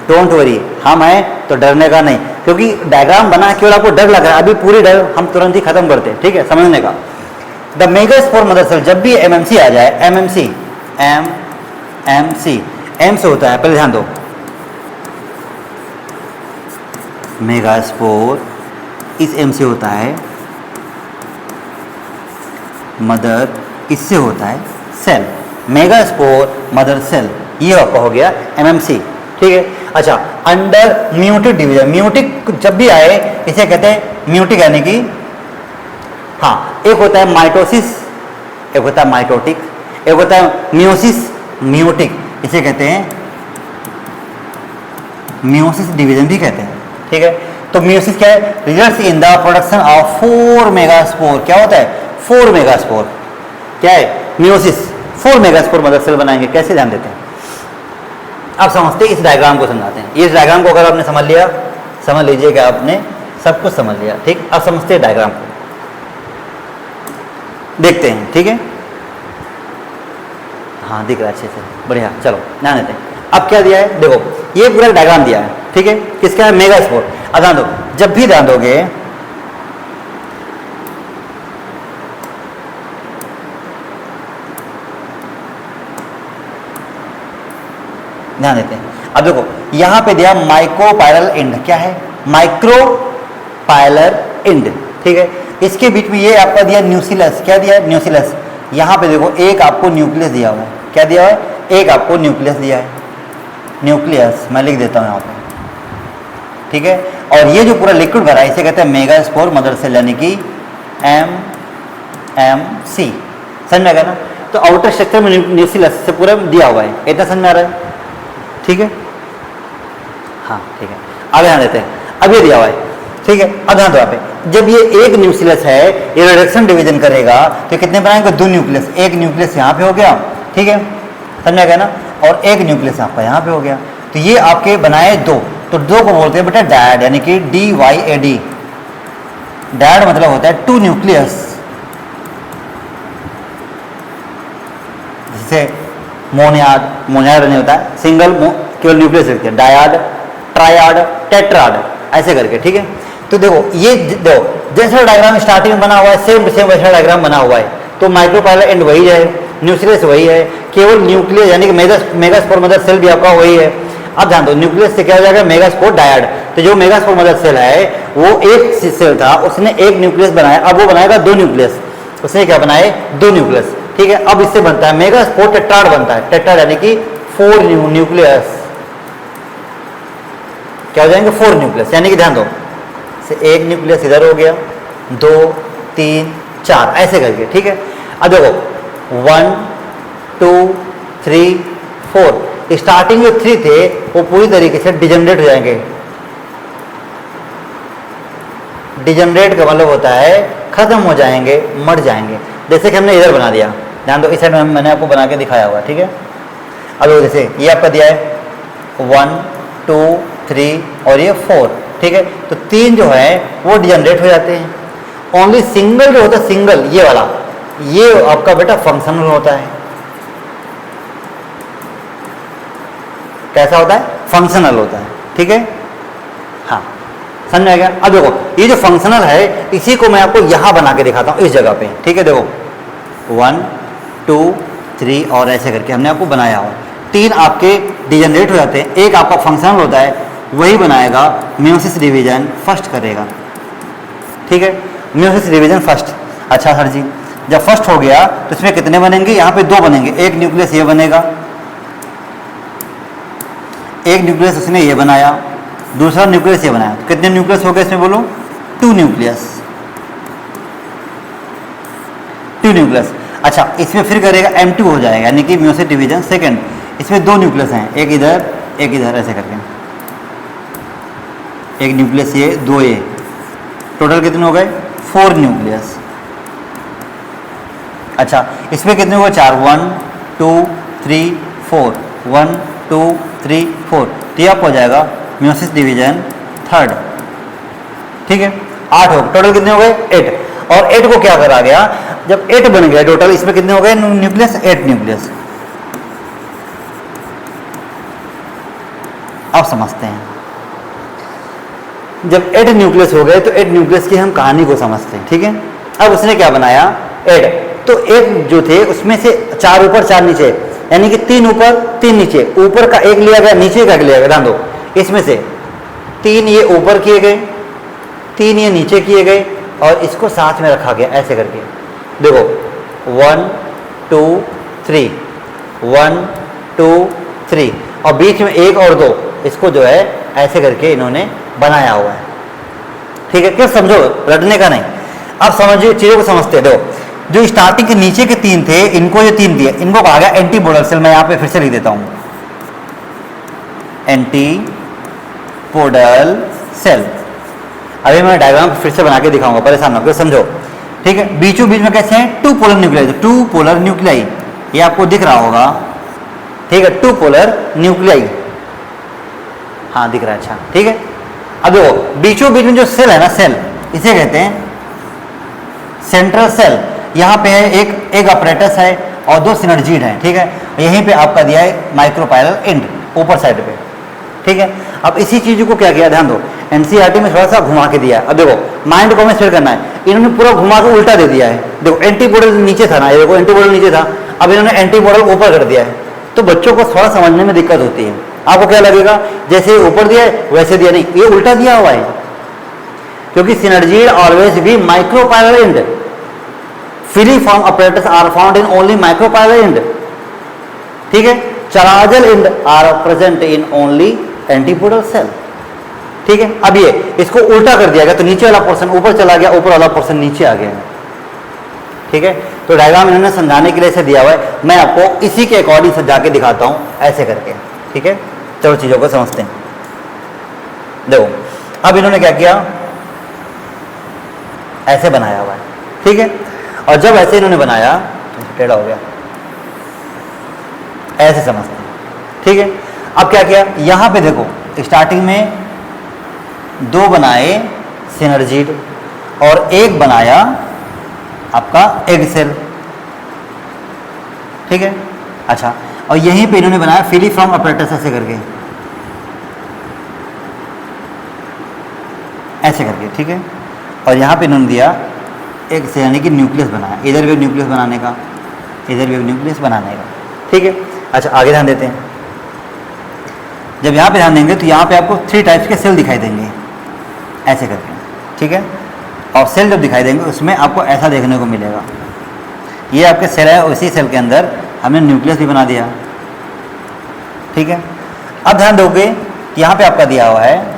[SPEAKER 1] डोंट वरी, हम आए तो डरने का नहीं, क्योंकि डायग्राम बना केवल आपको डर लग रहा है, अभी पूरी डर हम तुरंत ही खत्म करते हैं। ठीक है, समझने का। द मेगास्पोर मदर सेल, जब भी एमएमसी आ जाए, एमएमसी एमएमसी एम से होता है, पहले ध्यान दो, मेगास्पोर इस एम से होता है, मदर इससे होता है सेल, मेगास्पोर मदर सेल, ये आपका हो गया एमएमसी। ठीक है, अच्छा, अंडर म्यूटिक डिवीजन, म्यूटिक जब भी आए इसे कहते हैं म्यूटिक, यानी कि हाँ, एक होता है माइटोसिस, एक होता है माइटोटिक, एक होता है मियोसिस, म्यूटिक, इसे कहते हैं मियोसिस डिवीजन भी कहते हैं। ठीक है, तो मियोसिस क्या है? Results in the production of 4 megaspore. क्या होता है? 4 मेगास्पोर। क्या है? मियोसिस 4 मेगास्पोर मदर सेल बनाएंगे। कैसे? ध्यान देते हैं, आप समझते हैं, इस डायग्राम को समझाते हैं। इस डायग्राम को अगर आपने समझ लिया, समझ लीजिए कि आपने सब कुछ समझ लिया। ठीक, आप समझते हैं डायग्राम को, देखते हैं। ठीक है, हाँ दिख रहा है अच्छे से, बढ़िया। चलो ध्यान देते हैं। अब क्या दिया है? देखो, ये पूरा डायग्राम दिया है। ठीक है, किसका है? मेगास्पोर। अब ध्यान दो, जब भी ध्यान दोगे, ध्यान देते हैं। अब देखो यहां पे दिया माइक्रोपायरल एंड। क्या है? माइक्रोपायलर एंड। ठीक है, इसके बीच में ये आपका दिया न्यूसिलस। क्या दिया है? न्यूसिलस। यहां पे देखो एक आपको न्यूक्लियस दिया हुआ है। क्या दिया हुआ है? एक आपको न्यूक्लियस दिया है, न्यूक्लियस मैं लिख देता हूं यहां पे। ठीक है, और ये जो पूरा लिक्विड भरा है इसे कहते हैं मेगास्पोर मदर सेल, यानी कि एमएमसी। समझ में आ गया ना? तो आउटर स्ट्रक्चर में न्यूक्लियस से पूरा दिया हुआ है, इतना समझ में आ रहा है? ठीक है, हाँ ठीक है, आगे ध्यान देते हैं। अब ये दिया हुआ है। ठीक है, अब ध्यान दो यहाँ पे, जब ये एक न्यूक्लियस है, ये रिडक्शन डिवीजन करेगा तो कितने बनाएंगे? 2 न्यूक्लियस। एक न्यूक्लियस यहाँ पे हो गया, ठीक है, समझ आ गया ना, और एक न्यूक्लियस आपका यहाँ पे हो गया। तो ये आपके बनाए 2, तो 2 को बोलते हैं बेटा डायड, यानी कि DYAD। डायड मतलब होता है 2 न्यूक्लियस। जैसे मोनियाड नहीं होता है, सिंगल केवल न्यूक्लियस रखते हैं, डायड, ट्रायड, टेट्राड, ऐसे करके। ठीक है, तो देखो ये देखो जैसा डायग्राम स्टार्टिंग में बना हुआ है सेम सेम वैसा डायग्राम बना हुआ है। तो माइक्रोपायलर एंड वही है, न्यूक्लियस वही है, केवल न्यूक्लियस यानी कि मेगास्पोर मदर सेल भी आपका वही है। अब ध्यान दो, न्यूक्लियस से क्या हो जाएगा? Megaspore dyad. तो जो मेगास्पोर मदर सेल है वो एक सेल था, उसने एक न्यूक्लियस बनाया, अब वो बनाएगा 2 न्यूक्लियस। उसने क्या बनाए? 2 न्यूक्लियस। ठीक है, अब इससे बनता है मेगास्पोर टेट्राड बनता है। टेट्राड यानी कि 4 न्यूक्लियस। क्या हो जाएंगे? 4 न्यूक्लियस, यानी कि ध्यान दो, एक न्यूक्लियस इधर हो गया, 2 3 4 ऐसे करके। ठीक है, अब देखो 1 2 3 4, स्टार्टिंग जो 3 थे वो पूरी तरीके से डिजनरेट हो जाएंगे। डिजनरेट का मतलब होता है खत्म हो जाएंगे, मर जाएंगे। जैसे कि हमने इधर बना दिया, ध्यान दो, इस साइड में मैंने आपको बना के दिखाया हुआ। ठीक है, अब जैसे ये आपका दिया है 1 2 3 और ये 4। ठीक है, तो 3 जो है वो डिजनरेट हो जाते हैं। ओनली सिंगल जो होता है, सिंगल ये वाला, ये आपका बेटा फंक्शनल होता है। कैसा होता है? फंक्शनल होता है। ठीक है, हाँ, समझ में आ गया? अब देखो ये जो फंक्शनल है इसी को मैं आपको यहाँ बना के दिखाता हूँ इस जगह पे, ठीक है? देखो 1 2 3 और ऐसे करके हमने आपको बनाया हो, 3 आपके डिजनरेट हो जाते हैं, एक आपका फंक्शनल होता है, वही बनाएगा मेयोसिस डिवीजन फर्स्ट करेगा, ठीक है? Meiosis division first. अच्छा सर जी, जब फर्स्ट हो गया तो इसमें कितने बनेंगे? यहाँ पे 2 बनेंगे, एक न्यूक्लियस ये बनेगा, एक न्यूक्लियस उसने ये बनाया, दूसरा न्यूक्लियस ये बनाया, तो कितने न्यूक्लियस हो गए इसमें बोलो? 2 न्यूक्लियस, 2 न्यूक्लियस। अच्छा इसमें फिर करेगा M2 हो जाएगा, यानी कि मेयोसिस डिवीजन सेकंड, इसमें 2 न्यूक्लियस हैं, एक इधर ऐसे करके, एक न्यूक्लियस ये 2 ये, टोटल कितने हो गए? 4 न्यूक्लियस। अच्छा इसमें कितने हुए? 4, 1 2 3 4, 1 2 3 4, तो ये आपको हो जाएगा मेयोसिस डिवीजन थर्ड, ठीक है? 8 हो, टोटल कितने हो गए? 8। और 8 को क्या करा गया? जब 8 बन गया टोटल, इसमें कितने हो गए न्यूक्लियस? 8 न्यूक्लियस। अब समझते हैं, जब 8 न्यूक्लियस हो गए तो 8 न्यूक्लियस की हम कहानी को समझते हैं, ठीक है? अब उसने क्या बनाया? 8, तो 8 जो थे उसमें से 4 ऊपर 4 नीचे, यानी कि 3 ऊपर 3 नीचे, ऊपर का एक लिया गया, नीचे का एक लिया गया, ध्यान दो, इसमें से 3 ये ऊपर किए गए, 3 ये नीचे किए गए और इसको साथ में रखा गया ऐसे करके। देखो 1 2 3, 1 2 3 और बीच में 1 और 2, इसको जो है ऐसे करके इन्होंने बनाया हुआ है, ठीक है? क्या समझो, रटने का नहीं। अब समझिए, चीज़ों को समझते हैं। देखो जो स्टार्टिंग के नीचे के 3 थे, इनको ये 3 दिए, इनको कहा गया एंटीपोडल सेल। मैं यहाँ पे फिर से लिख देता हूँ, एंटीपोडल सेल। अभी मैं डायग्राम फिर से बना के दिखाऊंगा, परेशान ना करो, समझो, ठीक है? बीचों बीच में कैसे हैं? 2 पोलर न्यूक्लियाई, 2 पोलर न्यूक्लियाई, ये आपको दिख रहा होगा, ठीक है? 2 पोलर न्यूक्लियाई, हाँ दिख रहा है, अच्छा ठीक है? अब देखो बीचों बीच में जो सेल है ना, सेल इसे कहते हैं सेंट्रल सेल। यहाँ पे है एक अपरेटस है और 2 सिनर्जीड हैं, ठीक है? यहीं पे आपका दिया है माइक्रोपाइलर एंड ऊपर साइड पे, ठीक है? अब इसी चीज को क्या किया, ध्यान दो, एनसीईआरटी में थोड़ा सा घुमा के दिया है। अब देखो माइंड को हमें शेयर करना है, इन्होंने पूरा घुमा के उल्टा दे दिया है। देखो एंटीपोडल नीचे था ना, ये देखो एंटीपोडल नीचे था, अब इन्होंने एंटीपोडल ऊपर कर दिया है, तो बच्चों को थोड़ा समझने में दिक्कत होती है। आपको क्या लगेगा जैसे ऊपर दिया है वैसे दिया, नहीं, ये उल्टा दिया हुआ है, क्योंकि synergid always be micropylar and, filiform apparatus are found in only micropylar end, ठीक है? Chalazel end are present in only antipodal cell, ठीक है? अब ये इसको उल्टा कर दिया गया, तो नीचे वाला पोर्शन ऊपर चला गया, ऊपर वाला पोर्शन नीचे आ गया, ठीक है? तो डायग्राम इन्होंने समझाने के लिए ऐसे दिया हुआ है, मैं आपको इसी के अकॉर्डिंग समझा के दिखाता हूं ऐसे करके, ठीक है? चलो चीजों को समझते हैं। देखो अब इन्होंने क्या किया, ऐसे बनाया हुआ है, ठीक है? और जब ऐसे इन्होंने बनाया, टेढ़ा हो गया, ऐसे समझते हैं, ठीक है? अब क्या किया, यहां पे देखो स्टार्टिंग में 2 बनाए सिनर्जीड और 1 बनाया आपका एग सेल, ठीक है? अच्छा, और यहीं पे इन्होंने बनाया फिलीफॉर्म अपरेटस ऐसे करके, ऐसे करके, ठीक है? और यहां पे इन्होंने दिया एक से, यानी कि न्यूक्लियस बनाया, इधर भी न्यूक्लियस बनाने का, इधर भी न्यूक्लियस बनाने का, ठीक है? अच्छा आगे ध्यान देते हैं। जब यहाँ पे ध्यान देंगे तो यहाँ पे आपको 3 टाइप्स के सेल दिखाई देंगे ऐसे करके, ठीक है? और सेल जब दिखाई देंगे उसमें आपको ऐसा देखने को मिलेगा, ये आपके सेल है, उसी सेल के अंदर हमने न्यूक्लियस भी बना दिया, ठीक है? अब ध्यान दोगे कि यहाँ पे आपका दिया हुआ है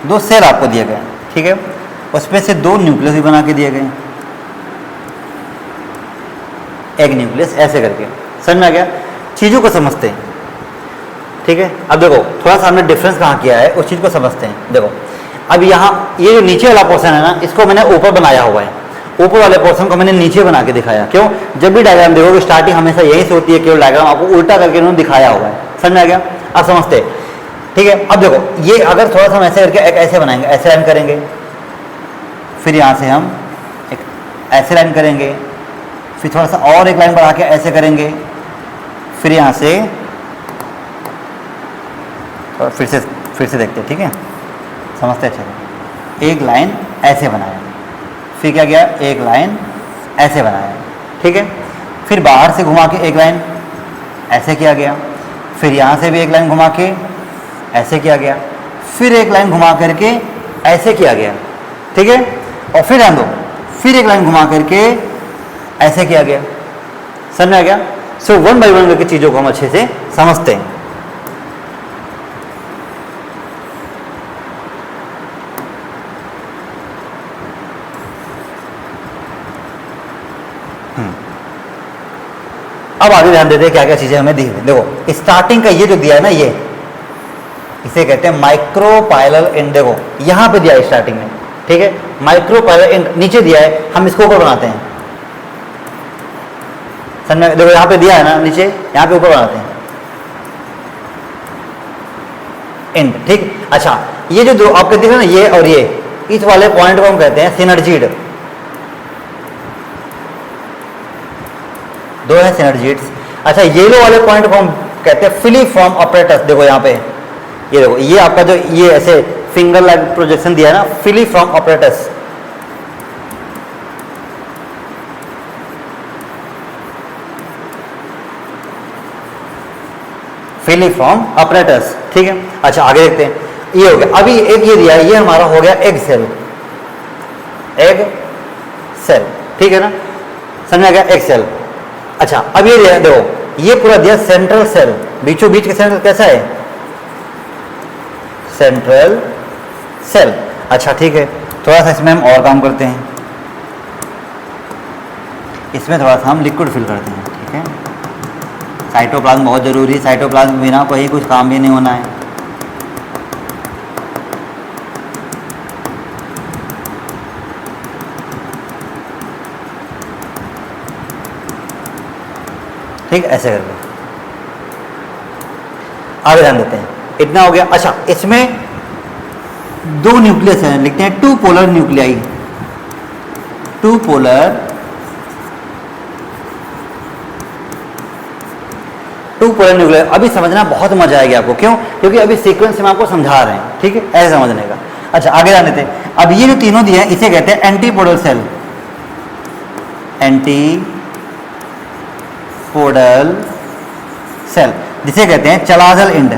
[SPEAKER 1] 2 सेल आपको दिए गए, ठीक है? उसमें से 2 न्यूक्लियस भी बना के दिए गए, एक न्यूक्लियस ऐसे करके, समझ में आ गया? चीज़ों को समझते हैं, ठीक है? अब देखो थोड़ा सा हमने डिफरेंस कहाँ किया है उस चीज़ को समझते हैं। देखो अब यहाँ ये जो नीचे वाला पोर्शन है ना, इसको मैंने ऊपर बनाया हुआ है, ऊपर वाले पोर्शन को मैंने नीचे बना के दिखाया। क्यों? जब भी डायग्राम देखोगे स्टार्टिंग हमेशा यही से होती है, केवल डायग्राम आपको उल्टा करके उन्होंने दिखाया हुआ है, समझ में आ गया? अब समझते हैं, ठीक है? अब देखो ये अगर थोड़ा सा हम ऐसे करके एक ऐसे बनाएंगे, ऐसे लाइन करेंगे, फिर यहाँ से हम एक ऐसे लाइन करेंगे, फिर थोड़ा सा और एक लाइन बढ़ा के ऐसे करेंगे, फिर यहाँ से फिर फिर से देखते हैं, ठीक है, समझते अच्छे से। एक लाइन ऐसे बनाया, फिर क्या किया, एक लाइन ऐसे बनाया, ठीक है, फिर बाहर से घुमा के एक लाइन ऐसे किया गया, फिर यहाँ से भी एक लाइन घुमा के ऐसे किया गया, फिर एक लाइन घुमा करके ऐसे किया गया, ठीक है, और फिर ध्यान दो, फिर एक लाइन घुमा करके ऐसे किया गया। समझ में आ गया? सो वन बाई वन करके चीजों को हम अच्छे से समझते हैं। अब आगे ध्यान देते हैं क्या क्या चीजें हमें दी हुई। देखो स्टार्टिंग का ये जो दिया है ना, ये इसे कहते हैं माइक्रोपाइलर एंड। देखो यहां पे दिया है स्टार्टिंग में, ठीक है, माइक्रोपाइलर एंड नीचे दिया है, हम इसको ऊपर बनाते हैं। समझ में? देखो यहां पे दिया है ना नीचे, यहां पे ऊपर बनाते हैं एंड, ठीक। अच्छा ये जो दो आपके दिख रहे हैं ना, ये और ये, इस वाले पॉइंट को हम कहते हैं सिनर्जीड। दो है सिनर्जीड्स। अच्छा येलो वाले पॉइंट को हम कहते हैं फिलीफॉर्म ऑपरेटर्स। देखो यहाँ पे ये देखो, ये आपका जो ये ऐसे फिंगर लाइक प्रोजेक्शन दिया है ना, फिलीफॉर्म ऑपरेटर्स। फिलीफॉर्म ऑपरेटर्स, ठीक है। अच्छा आगे देखते हैं, ये हो गया। अभी एक ये दिया है, ये हमारा हो गया एग सेल। एग सेल, ठीक है ना, समझ आ गया, एग सेल। अच्छा अब ये दिया, देखो ये पूरा दिया सेंट्रल सेल, बीचों बीच के सेंट्रल कैसा है, सेंट्रल सेल। अच्छा ठीक है, थोड़ा सा इसमें हम और काम करते हैं, इसमें थोड़ा सा हम लिक्विड फिल करते हैं, ठीक है। साइटोप्लाज्म बहुत जरूरी है, साइटोप्लाज्म बिना कोई कुछ काम भी नहीं होना है। ठीक, ऐसे करके आगे ध्यान देते हैं। इतना हो गया। अच्छा इसमें दो न्यूक्लियस हैं, लिखते हैं two polar nuclei. Two polar nuclei. अभी समझना बहुत मजा आएगी आपको, क्यों? क्योंकि अभी सीक्वेंस में आपको समझा रहे हैं, ठीक है, ऐसे समझने का। अच्छा आगे ध्यान देते हैं। अब ये जो तीनों दिए हैं इसे कहते हैं एंटीपोडल सेल। एंटीपोडल सेल, जिसे कहते हैं चलाजल एंड।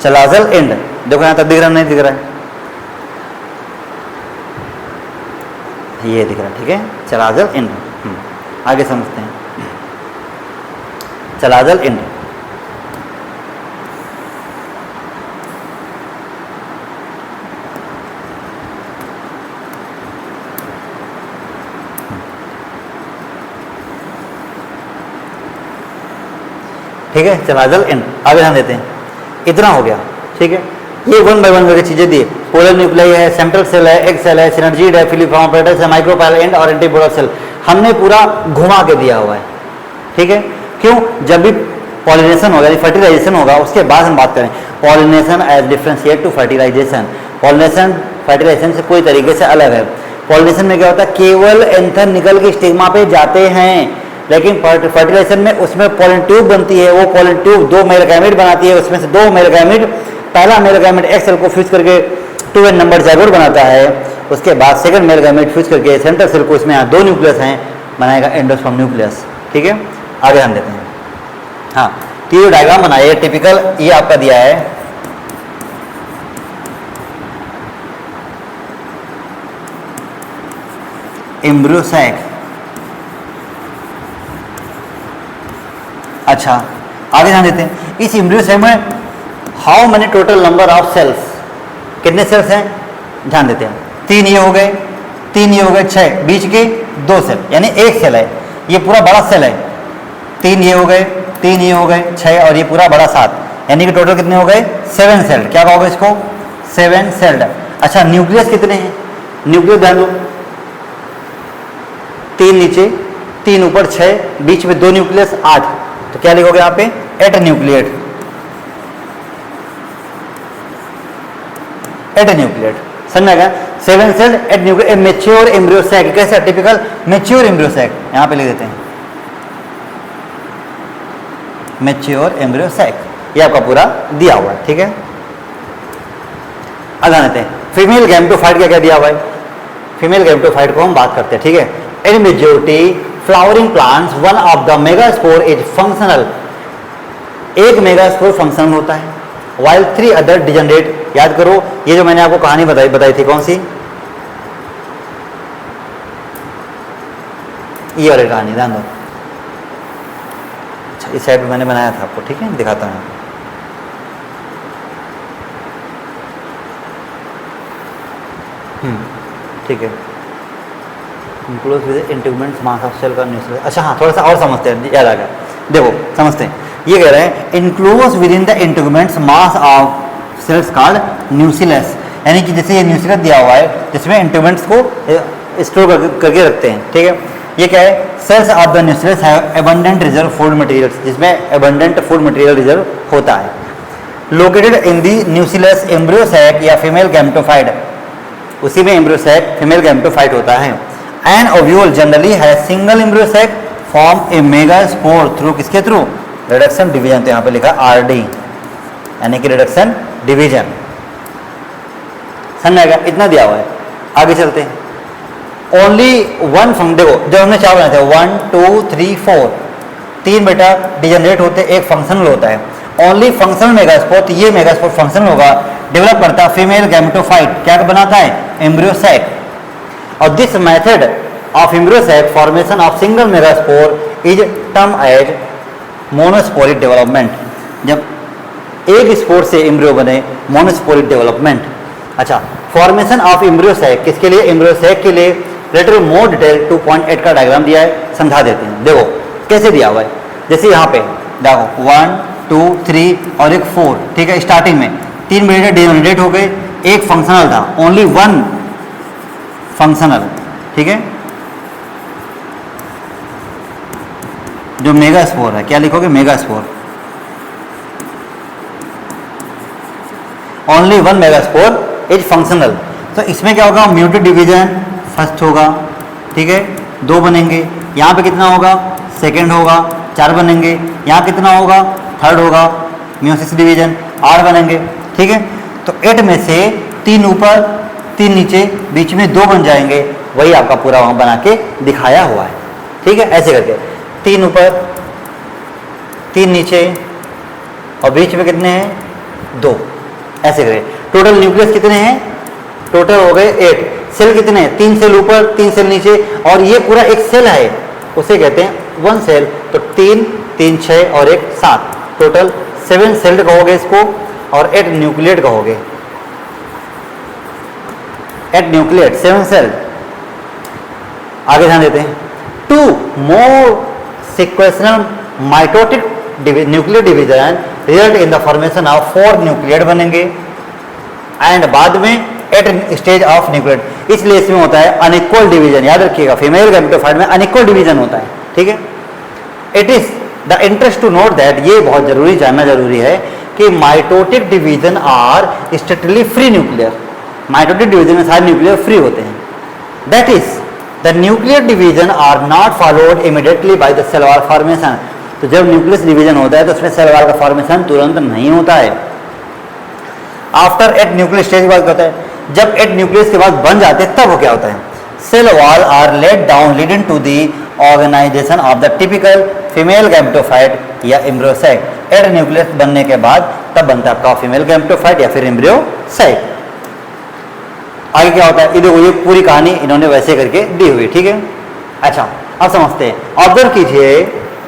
[SPEAKER 1] चलाजल एंड, देखो यहां तक दिख रहा नहीं दिख रहा है, ये दिख रहा है, ठीक है, चलाजल एंड। आगे समझते हैं चलाजल एंड। ठीक है, चलाजल एंड। आगे ध्यान देते हैं। इतना हो गया, ठीक है। ये वन बाय वन करके चीजें दी। पोलर न्यूक्लियाई है, सेंट्रल सेल है, एग सेल है, सिनर्जीड है, फिलीफॉर्म ऑपरेटर्स है, माइक्रोपाइलर एंड और एंटीपोडल सेल। हमने पूरा घुमा के दिया हुआ है, ठीक है। क्यों? जब भी पॉलिनेशन होगा, फर्टिलाइजेशन होगा, उसके बाद हम बात करें pollination as differentiate to fertilisation. Pollination fertilisation से कोई तरीके से अलग है। पॉलिनेशन में क्या होता है, केवल एंथर निकल के स्टिग्मा पे जाते हैं, लेकिन फर्टिलाइजेशन में उसमें पॉलन ट्यूब बनती है। वो पॉलन ट्यूब दो मेल गैमेट बनाती है, उसमें से दो मेल गैमेट, पहला मेल गैमेट एक सेल को फ्यूज करके 2n नंबर जाइगोट बनाता है, उसके बाद सेकंड मेल गैमेट फ्यूज करके सेंट्रल सेल को, इसमें यहाँ दो न्यूक्लियस हैं, बनाएगा एंडोस्पर्म न्यूक्लियस, ठीक है। आगे ध्यान देते हैं। हाँ तो ये डायग्राम बनाइए टिपिकल, ये आपका दिया है एम्ब्रियो सैक। अच्छा आगे ध्यान देते हैं। इस एम्ब्रियो सैक में how many total number of cells, कितने सेल्स हैं, ध्यान देते हैं। 3 ये हो गए, 3 ये हो गए, 6, बीच के 2 सेल, यानी एक सेल है, ये पूरा बड़ा सेल है। 3 ये हो गए, 3 ये हो गए, 6 और ये पूरा बड़ा 7, यानी कि टोटल कितने हो गए, 7 सेल। क्या कहोगे इसको, 7 सेल्ड। अच्छा न्यूक्लियस कितने हैं, न्यूक्लियस ध्यान दो, 3 नीचे 3 ऊपर 6, बीच में 2 न्यूक्लियस 8, तो क्या लिखोगे यहाँ पे, 8 न्यूक्लियट। 8 न्यूक्लियट, समझ में आ गया। 7 cell 8 nucleate, mature embryo sac. कैसे, टिपिकल मेच्योर एम्ब्रियो सैक, यहाँ पे लिख देते हैं मैच्योर एम्ब्रियो सैक, ये आपका पूरा दिया हुआ है, ठीक है। अब आते हैं फीमेल गैमेटोफाइट क्या क्या दिया हुआ है। फीमेल गैमेटोफाइट को हम बात करते हैं, ठीक है। In majority flowering plants one of the megaspore is functional, एक मेगास्पोर फंक्शनल होता है, वाइल 3 अदर डिजेनरेट। याद करो ये जो मैंने आपको कहानी बताई थी, कौन सी, ये वाली कहानी, ध्यान दो। अच्छा इस साइड पे मैंने बनाया था आपको, ठीक है, दिखाता हूँ। ठीक है, enclose with integuments mass of cell का न्यूक्लियस। अच्छा हाँ, थोड़ा सा और समझते हैं, याद आ गया, देखो समझते हैं। ये कह रहे हैं enclose with in the integuments mass of cells called nucleus, यानी कि जैसे ये न्यूक्लियस दिया हुआ है जिसमें इंटीग्यूमेंट्स को स्टोर करके रखते हैं, ठीक है। ये क्या है, cells of the nucleus have abundant reserve food materials, जिसमें एबंडेंट फूड मटेरियल रिजर्व होता है। Located in the nucleus embryo sac या फीमेल गैमेटोफाइट, उसी में एम्ब्रियो सैक फीमेल गैमेटोफाइट होता है। एन ओव्यूल जनरली है single embryo sac form a megaspore through, किसके थ्रू, रिडक्शन डिवीजन। तो यहाँ पे लिखा आरडी, यानी कि रिडक्शन डिवीजन। समझ आएगा, इतना दिया हुआ है। आगे चलते हैं। ओनली वन फंक्शन, देखो जब हमने चार बनाए थे 1 2 3 4, 3 बेटा डिजेनरेट होते, एक फंक्शनल होता है। ओनली फंक्शनल मेगास्पोर, तो ये मेगास्पोर फंक्शनल होगा, डेवलप करता है फीमेल गैमेटोफाइट, क्या बनाता है, एम्ब्रियो सैक। और this method of embryo sac formation of single megaspore is term as monosporic development. जब एक स्पोर से एम्ब्रियो बने, मोनोस्पोरिक डेवलपमेंट। अच्छा, फॉर्मेशन ऑफ एम्ब्रियो सैक किसके लिए, एम्ब्रियो सैक के लिए। लेटर मोर डिटेल 2.8 का डायग्राम दिया है, समझा देते हैं। देखो कैसे दिया हुआ है, जैसे यहाँ पे देखो 1 2 3 और एक 4, ठीक है। स्टार्टिंग में 3 बेटा डिजेनरेट हो गए, एक फंक्शनल था, ओनली वन फंक्शनल, ठीक है। जो मेगास्पोर है, क्या लिखोगे, megaspore, only one megaspore is functional. तो इसमें क्या होगा, म्यूटेड डिवीजन फर्स्ट होगा, ठीक है, 2 बनेंगे। यहाँ पे कितना होगा, सेकंड होगा, 4 बनेंगे। यहाँ कितना होगा, थर्ड होगा, म्यूसिस डिवीजन 8 बनेंगे, ठीक है। तो 8 में से 3 ऊपर 3 नीचे, बीच में 2 बन जाएंगे। वही आपका पूरा वहाँ बना के दिखाया हुआ है, ठीक है। ऐसे करके 3 ऊपर 3 नीचे और बीच में कितने हैं, 2, ऐसे करें। टोटल न्यूक्लियस कितने हैं, टोटल हो गए 8। सेल कितने हैं, 3 सेल ऊपर 3 सेल नीचे, और ये पूरा एक सेल है, उसे कहते हैं 1 सेल। तो 3 3 6 और 1 7, टोटल 7 सेल कहोगे इसको, और 8 न्यूक्लियट कहोगे। 8 न्यूक्लियट 7 सेल। आगे ध्यान देते हैं। 2 more sequential mitotic nuclear division result in the formation of 4 nuclei बनेंगे, एंड बाद में 8 स्टेज ऑफ न्यूक्लियट। इसलिए इसमें होता है अनइक्वल डिवीजन, याद रखिएगा, फीमेल गैमेटोफाइट में अनइक्वल डिवीजन होता है, ठीक है। It is the interest to note that, ये बहुत जरूरी, जानना जरूरी है कि mitotic division are strictly free nuclear. Mitotic division में सारे न्यूक्लियर फ्री होते हैं। That is the nuclear division are not followed immediately by the cell wall formation. तो जब न्यूक्लियस डिवीजन होता है तो उसमें सेल वॉल का फॉर्मेशन तुरंत नहीं होता है। आफ्टर 8 न्यूक्लियस स्टेज के बाद होता है, जब 8 न्यूक्लियस के बाद बन जाते हैं तब वो क्या होता है, cell wall are laid down leading to the organisation of the typical female gametophyte या एम्ब्रियो सैक। 8 न्यूक्लियस बनने के बाद तब बनता है आपका फीमेल गैमेटोफाइट या फिर एम्ब्रियो सैक। आगे क्या होता है, ये देखो, ये पूरी कहानी इन्होंने वैसे करके दी हुई, ठीक है। अच्छा, अब समझते हैं। ऑब्जर्व कीजिए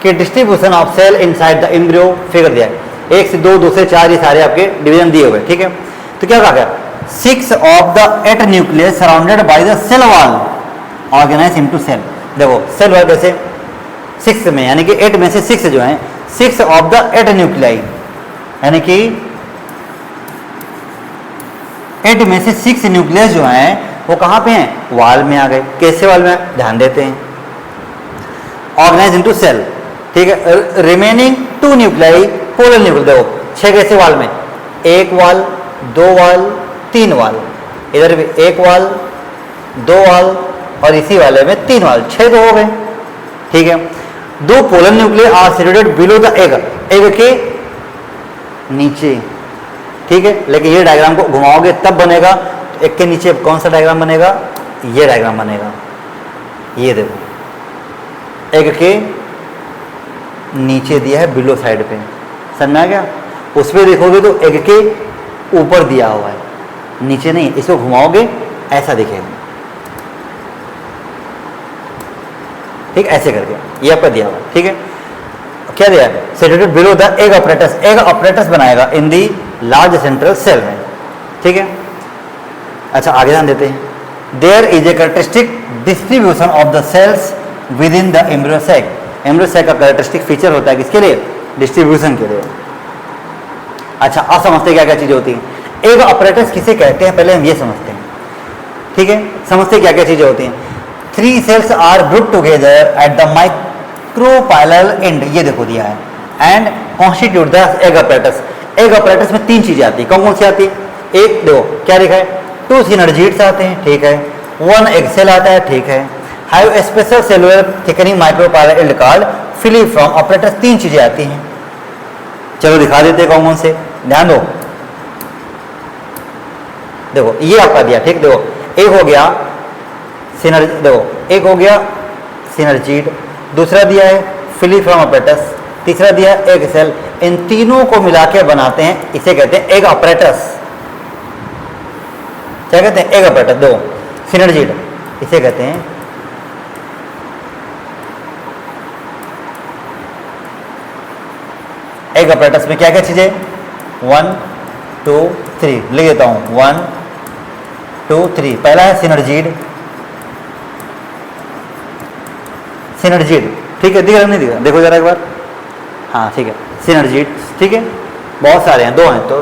[SPEAKER 1] कि distribution of cell inside the embryo figure दिया है, 1 से 2 2 से 4, ये सारे आपके डिवीजन दिए हुए, ठीक है। तो क्या कहा गया, 6 of the 8 nucleus surrounded by the cell wall organised into cell. देखो सेल वॉल कैसे, 6 में, यानी कि 8 में से 6 जो है, 6 ऑफ द 8 न्यूक्लियाई, यानी कि 8 में से 6 न्यूक्लियस जो हैं वो कहाँ पे हैं, वॉल में आ गए। कैसे वॉल में, ध्यान देते हैं। ऑर्गेनाइज इनटू सेल, ठीक है। रिमेनिंग 2 न्यूक्लियाई पोलर न्यूक्लियस, देखो 6 कैसे वॉल में, 1 वॉल 2 वॉल 3 वॉल, इधर भी 1 वॉल 2 वॉल और इसी वाले में 3 वॉल, 6 तो हो गए, ठीक है। दो polar nucleus are situated below the egg, egg के नीचे, ठीक है। लेकिन ये डायग्राम को घुमाओगे तब बनेगा, तो एक के नीचे कौन सा डायग्राम बनेगा, ये डायग्राम बनेगा। ये देखो एग के नीचे दिया है बिलो साइड पे, समझ में आ गया। उस पर देखोगे तो एग के ऊपर दिया हुआ है, नीचे नहीं। इसको घुमाओगे ऐसा दिखेगा, ठीक, ऐसे करके ये आपका दिया हुआ, ठीक है। क्या दिया है, situated below the egg apparatus, egg apparatus बनाएगा in the large central cell में, ठीक है। अच्छा आगे ध्यान देते हैं। There is a characteristic distribution of the cells within the embryo sac, embryo sac का कैरेक्टरिस्टिक फीचर होता है किसके लिए, डिस्ट्रीब्यूशन के लिए। अच्छा अब समझते हैं क्या क्या चीजें होती हैं। एग अपरेटस किसे कहते हैं, पहले हम ये समझते हैं, ठीक है। समझते क्या क्या चीजें होती हैं। 3 cells are grouped together at the micropylal end, ये देखो दिया है, and constitute the egg apparatus। Egg apparatus में 3 चीजें आती है, कौन कौन सी आती है, एक देखो क्या लिखा है, 2 synergids आते हैं, ठीक है, 1 egg cell आता है, ठीक है, have a special cellular thickening micropylal end called filiform apparatus, 3 चीजें आती हैं। चलो दिखा देते हैं कौन कौन से, ध्यान दो। देखो ये आपका दिया, ठीक, देखो एक हो गया सिनर्जी, देखो एक हो गया सिनर्जीड, दूसरा दिया है फिलीफॉर्म अपरेटस, तीसरा दिया है एग सेल। इन तीनों को मिला के बनाते हैं, इसे कहते हैं एग अपरेटस। क्या कहते हैं, एग अपरेटस। दो सिनर्जीड, इसे कहते हैं एग अपरेटस में क्या क्या चीजें, 1 2 3 लिख देता हूं, 1 2 3। पहला है सिनर्जीड, सिनर्जीड, ठीक है, दिख रहा नहीं दिख रहा, देखो जरा एक बार, हाँ ठीक है, सिनर्जीड, ठीक है, बहुत सारे हैं, 2 हैं। तो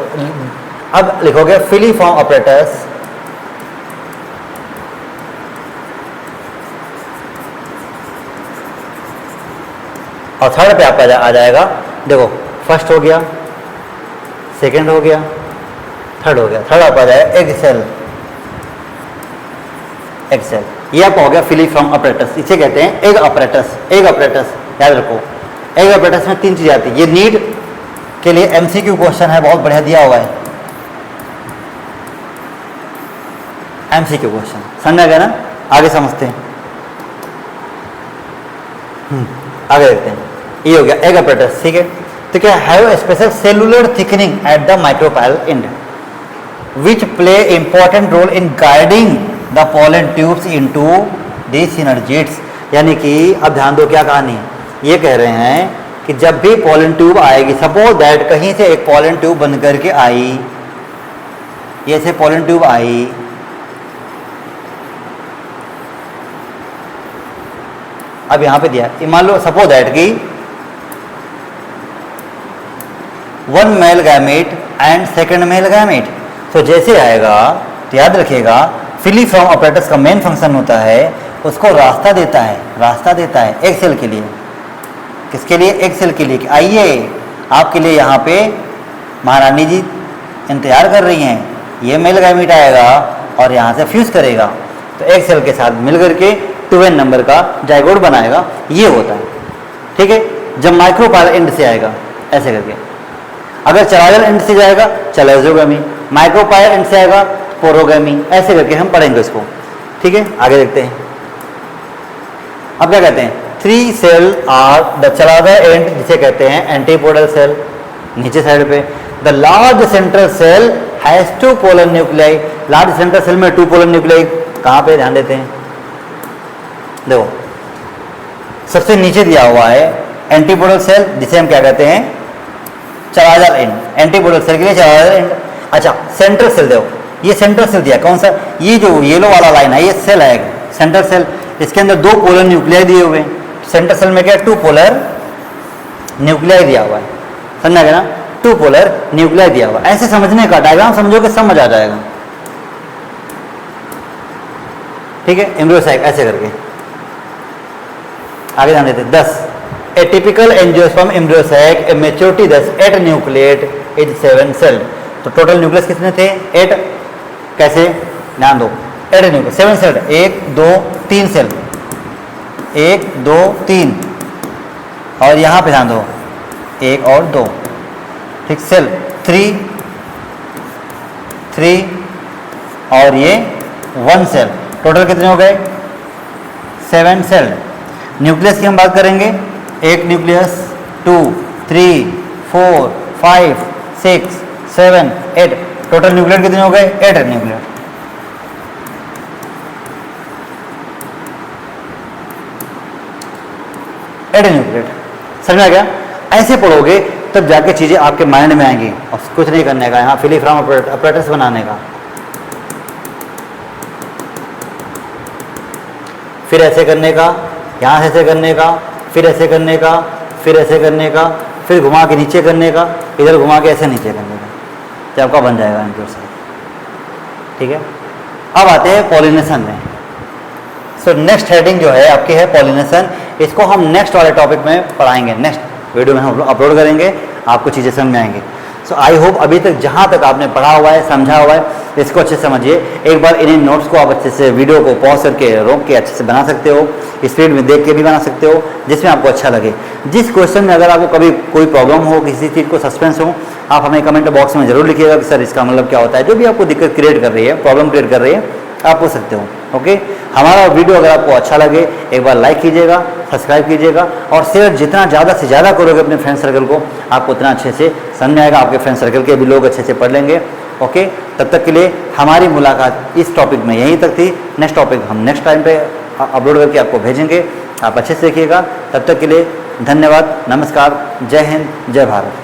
[SPEAKER 1] अब लिखोगे फिलीफॉर्म अपरेटस, और थर्ड पे आपका आ जाएगा, देखो फर्स्ट हो गया, सेकंड हो गया, थर्ड हो गया, थर्ड आपका आ जाएगा एग सेल, एग सेल। ये आपका हो गया फिलीफॉर्म अपरेटस, इसे कहते हैं एग अपरेटस। एग अपरेटस याद रखो, एग अपरेटस में 3 चीजें आती है। ये नीड के लिए एमसीक्यू क्वेश्चन है, बहुत बढ़िया दिया हुआ है, एमसीक्यू क्वेश्चन, समझ आ गया ना। आगे समझते हैं, आगे देखते हैं। ये हो गया एग अपरेटस, ठीक है। तो क्या have special cellular thickening at the micropyle end which play important role in guiding the pollen tubes into the synergids. यानी कि अब ध्यान दो क्या कहानी है, ये कह रहे हैं कि जब भी पोलन ट्यूब आएगी, सपोज दैट कहीं से एक पोलन ट्यूब बन करके आई, ये से पोलन ट्यूब आई, अब यहां पे दिया, मान लो सपोज दैट की 1 male gamete and second male gamete. तो जैसे आएगा तो याद रखिएगा, फिलीफॉर्म अपरेटस का मेन फंक्शन होता है, उसको रास्ता देता है, रास्ता देता है एग सेल के लिए। किसके लिए, एग सेल के लिए, कि आइए आपके लिए यहाँ पे महारानी जी इंतजार कर रही हैं, ये मेल गैमेट आएगा और यहाँ से फ्यूज करेगा, तो एग सेल के साथ मिल करके 2n नंबर का जाइगोट बनाएगा। ये होता है, ठीक है। जब माइक्रोपाइल एंड से आएगा ऐसे करके, अगर चलाजल एंड से जाएगा चलाजोगामी, माइक्रोपाइल एंड से आएगा पोरोगामी, ऐसे करके हम पढ़ेंगे इसको, ठीक है। आगे देखते हैं। अब क्या कहते हैं, 3 cell are the chalazal end, जिसे कहते हैं एंटीपोडल सेल, नीचे साइड पे। The large central cell has 2 polar nuclei, large central cell में 2 पोलर न्यूक्लियाई कहाँ पे, ध्यान देते हैं। देखो सबसे नीचे दिया हुआ है एंटीपोडल सेल, जिसे हम क्या कहते हैं, चलाजल एंड, एंटीपोडल सेल के लिए चलाजल एंड। अच्छा सेंट्रल सेल देखो, ये सेंट्रल सेल दिया, कौन सा, ये जो येलो वाला लाइन है ये सेल है सेंट्रल सेल, इसके अंदर 2 पोलर न्यूक्लियाई दिए हुए हैं। सेंट्रल सेल में क्या 2 पोलर न्यूक्लियाई दिया हुआ है, समझा गया ना, 2 पोलर न्यूक्लियाई दिया हुआ है। ऐसे समझने का, डायग्राम समझोगे समझ आ जाएगा, ठीक है। एम्ब्रियो सैक ऐसे करके आगे ध्यान देते। 10 a typical angiosperm embryo sac a maturity 10 8 nucleate is 7 cell. तो टोटल न्यूक्लियस कितने थे, 8। कैसे, ध्यान दो, 8 न्यूक्लियस 7 सेल, 1 2 3 सेल, 1 2 3, और यहाँ पे ध्यान दो 1 और 2, ठीक। सेल 3 और ये 1 सेल, टोटल कितने हो गए 7 सेल। न्यूक्लियस की हम बात करेंगे, 1 न्यूक्लियस, 2 3 4 5 6 7 8, टोटल न्यूक्लियर कितने हो गए 8 न्यूक्लियर। न्यूक्लियर समझ में आ गया। ऐसे पढ़ोगे तब जाके चीजें आपके माइंड में आएंगी, और कुछ नहीं करने का, यहाँ फिलीफ्राम अपरेटस बनाने का, फिर ऐसे करने का, यहाँ से ऐसे करने का, फिर ऐसे करने का, फिर ऐसे करने का, फिर घुमा के नीचे करने का, इधर घुमा के ऐसे नीचे करने का, जब आपका बन जाएगा इनके साथ, ठीक है। अब आते हैं पॉलिनेशन में। सो नेक्स्ट हेडिंग जो है आपकी है पॉलिनेशन। इसको हम नेक्स्ट वाले टॉपिक में पढ़ाएंगे, नेक्स्ट वीडियो में हम अपलोड करेंगे, आपको चीज़ें समझ में आएंगी। सो आई होप अभी तक जहाँ तक आपने पढ़ा हुआ है, समझा हुआ है, इसको अच्छे से समझिए। एक बार इन्हीं नोट्स को आप अच्छे से वीडियो को पॉज करके रोक के अच्छे से बना सकते हो, स्पीड में देख के भी बना सकते हो, जिसमें आपको अच्छा लगे। जिस क्वेश्चन में अगर आपको कभी कोई प्रॉब्लम हो, किसी चीज़ को सस्पेंस हो, आप हमें कमेंट बॉक्स में जरूर लिखिएगा कि सर इसका मतलब क्या होता है। जो भी आपको दिक्कत क्रिएट कर रही है, प्रॉब्लम क्रिएट कर रही है, आप पूछ सकते हो। ओके, हमारा वीडियो अगर आपको अच्छा लगे एक बार लाइक कीजिएगा, सब्सक्राइब कीजिएगा, और शेयर जितना ज़्यादा से ज़्यादा करोगे अपने फ्रेंड सर्कल को, आपको उतना अच्छे से समझ आएगा, आपके फ्रेंड सर्कल के भी लोग अच्छे से पढ़ लेंगे। ओके, तब तक के लिए हमारी मुलाकात इस टॉपिक में यहीं तक थी। नेक्स्ट टॉपिक हम नेक्स्ट टाइम पे अपलोड करके आपको भेजेंगे, आप अच्छे से देखिएगा। तब तक के लिए धन्यवाद, नमस्कार, जय हिंद, जय भारत।